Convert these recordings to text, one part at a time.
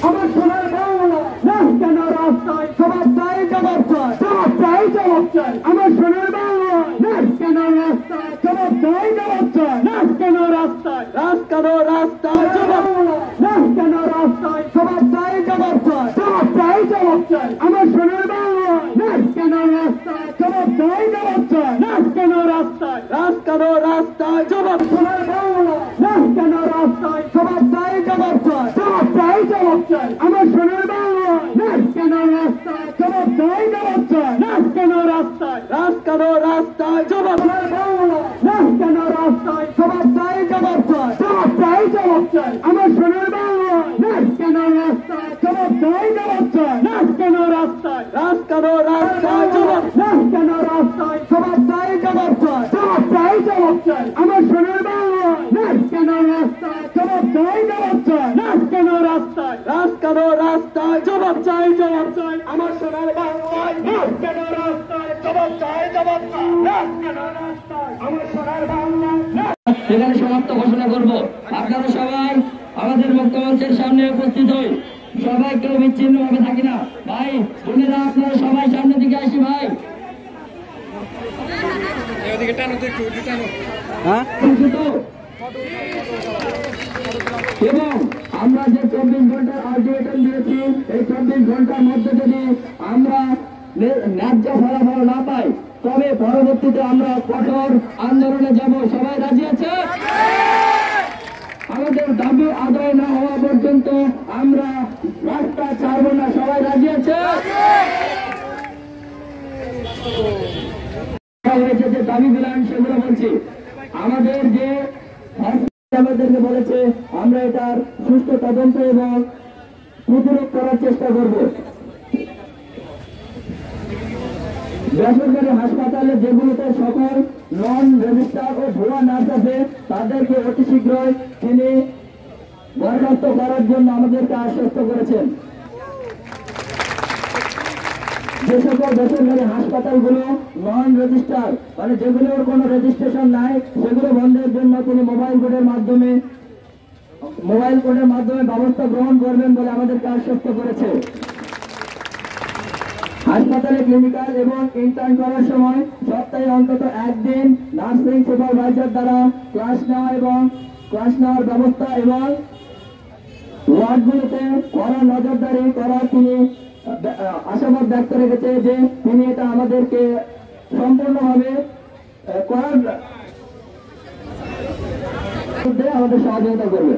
আমার সোনার বাংলা না কেন রাস্তায় জবাব চাই জবাব চাই জবাব চাই জবাব চাই আমার সোনার বাংলা না কেন রাস্তায় জবাব চাই জবাব চাই না কেন রাস্তায় রাস্তায় জবাব না কেন রাস্তায় জবাব চাই জবাব চাই জবাব চাই জবাব চাই আমার সোনার বাংলা না কেন রাস্তায় জবাব চাই জবাব চাই না কেন রাস্তায় জবাব সোনার বাংলা না কেন রাস্তায় জবাব চাই জবাব চাই জবাব চাই জবাব চাই আমার সোনার বাংলা না কেন রাস্তায় জবাব চাই জবাব চাই না কেন রাস্তায় জবাব সোনার বাংলা না কেন রাস্তায় জবাব চাই জবাব চাই জবাব চাই জবাব চাই আমার সোনার বাংলা না কেন রাস্তায় জবাব চাই জবাব চাই না কেন রাস্তায় জবাব না কেন রাস্তায় জবাব চাই জবাব চাই জবাব চাই জবাব চাই আমার সোনার বাংলা না কেন রাস্তায় জবাব চাই জবাব চাই না কেন রাস্তায় জবাব চাই জবাব চাই আমার সোনার বাংলায় না কেন রাস্তায় জবাব চাই জবাব চাই না কেন রাস্তায় আমার সোনার বাংলা সেখানে সমাপ্ত ঘোষণা করব। আপনারা সবাই আমাদের মুক্তমঞ্চের সামনে উপস্থিত হই। সবাই কেউ বিচ্ছিন্ন ভাবে থাকি না ভাই বোনেরা, আপনারা সবাই সামনের দিকে আসি ভাই। এবং আমরা যে 24 ঘন্টার আলটিমেটাম দিয়েছি, এই 24 ঘন্টার মধ্যে যদি আমরা ন্যায্য ফলাফল না পাই তবে পরবর্তীতে আমরা কঠোর আন্দোলনে যাব। সবাই রাজি আছে? আমাদের দাবি আদায় না হওয়া পর্যন্ত আমরা রাস্তা ছাড়বো না। সবাই রাজি আছে? যে দাবি দিলাম সেগুলো বলছি। আমাদের যে আমাদেরকে বলেছে আমরা এটার সুষ্ঠু তদন্ত এবং প্রতিরোধ করার চেষ্টা করব। বেসরকারি হাসপাতালে যেগুলোতে সকল নন রেজিস্টার ও ভুয়া নার্স আছে তাদেরকে অতি শীঘ্রই তিনি বরখাস্ত করার জন্য আমাদেরকে আশ্বস্ত করেছেন। যে সকল বেসরকারি হাসপাতালগুলো নন রেজিস্টার মানে যেগুলোর কোনো রেজিস্ট্রেশন নাই সেগুলো বন্ধের জন্য তিনি মোবাইল কোডের মাধ্যমে ব্যবস্থা গ্রহণ করবেন বলে আমাদেরকে আশ্বস্ত করেছে। হাসপাতালে ক্লিনিক্যাল এবং ইন্টার্ন করার সময় সপ্তাহে অন্তত একদিন নার্সিং সুপারভাইজার দ্বারা ক্লাস নেওয়ার ব্যবস্থা এবং ওয়ার্ডগুলোতে কড়া নজরদারি করার তিনি আশাবাদ ব্যক্ত রেখেছে যে তিনি এটা আমাদেরকে সম্পূর্ণভাবে করার আমাদের সহযোগিতা করবে।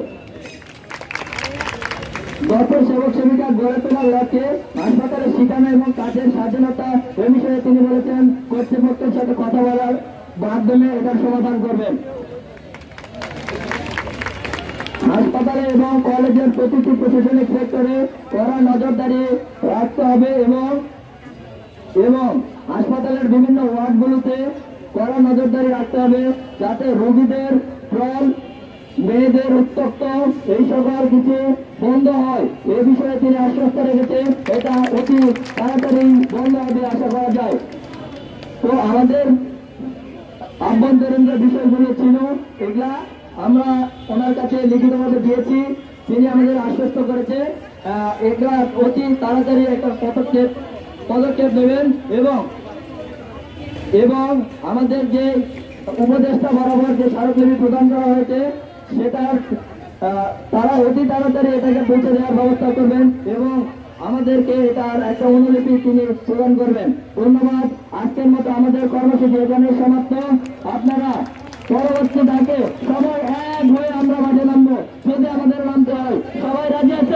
দপ্তর সেবক সেবিকা গড়ে তোলার লক্ষ্যে হাসপাতালে শিখানো এবং কাজের স্বাধীনতা এ বিষয়ে তিনি বলেছেন কর্তৃপক্ষের সাথে কথা বলার মাধ্যমে এটার সমাধান করবেন। হাসপাতালে এবং কলেজের প্রতিটি প্রশাসনিক সেক্টরে কড়া নজরদারি রাখতে হবে এবং হাসপাতালের বিভিন্ন ওয়ার্ডগুলোতে কড়া নজরদারি রাখতে হবে যাতে রোগীদের ট্রল মেয়েদের উত্তপ্ত এই সকল কিছু বন্ধ হয়। এ বিষয়ে তিনি আশ্বস্ত রেখেছে এটা অতি তাড়াতাড়ি বন্ধ হবে আশা করা যায়। তো আমাদের আভ্যন্তরীণ যে বিষয়গুলো ছিল এগুলা আমরা ওনার কাছে লিখিতভাবে দিয়েছি, তিনি আমাদের আশ্বস্ত করেছে এগুলা অতি তাড়াতাড়ি একটা পদক্ষেপ নেবেন এবং আমাদের যে উপদেষ্টা বরাবর যে স্মারকলিপি প্রদান করা হয়েছে সেটা তারা অতি তাড়াতাড়ি এটাকে পৌঁছে দেওয়ার ব্যবস্থা করবেন এবং আমাদেরকে এটার একটা অনুলিপি তিনি প্রদান করবেন। ধন্যবাদ। আজকের মতো আমাদের কর্মসূচি এখানে সমাপ্ত। আপনারা পরবর্তী ডাকে সবাই এক হয়ে আমরা মাঠে নামবো যদি আমাদের নামতে হয়। সবাই রাজি আছে?